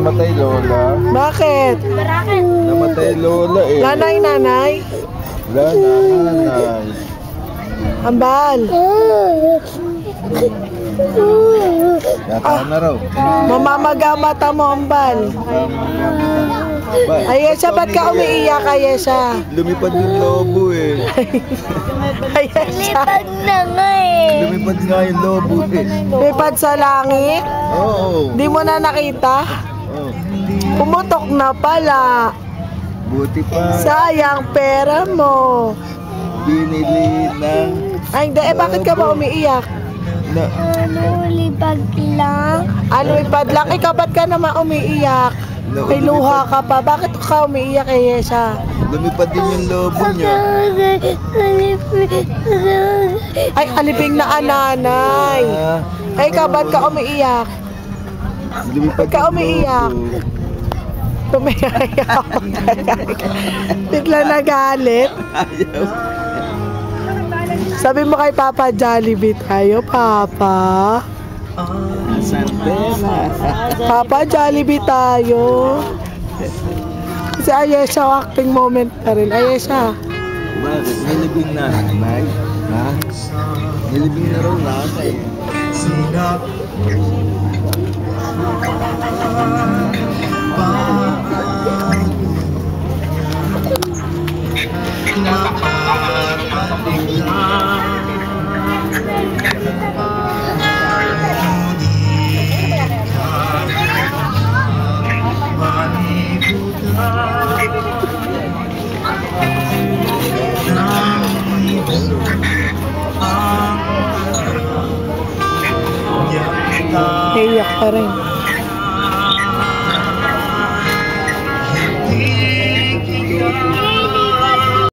Namatay lola. Bakit? Namatay lola eh. Nanay. Wala na, nanay. Ambal. Yata na raw. Mamamaga mata mo, Ambal. Ayesha, ba't ka umiiyak, Ayesha? Lumipad yung lobo eh. Ayesha. Na nga eh. Lumipad nga yung lobo eh. Lumipad sa langit? Oo. Di mo na nakita? Oh. Pumutok na pala. Buti pa. Sayang pera mo. Binili ng... Ay, hindi. Bakit ka ba umiiyak? Na... Lipag lang. Lumipad lang. Ikaw, ba't ka naman umiiyak? May luha ka pa. Bakit ka umiiyak, Ayesha? Lumipad din yung lobo niya. Ay, aliping na ananay. Ay, ikaw, ba't ka umiiyak? Lumipad Ba't ka umiiyak? Umiiyak. Bigla nagalit. Sabi mo kay Papa, Jollibee tayo, Papa. Papa, Jollibee tayo. Kasi Ayesha, acting moment na rin. Ayesha. Bakit? Nilibing na nanay? Ha? Nilibing na raw nanay. Iyak pa rin.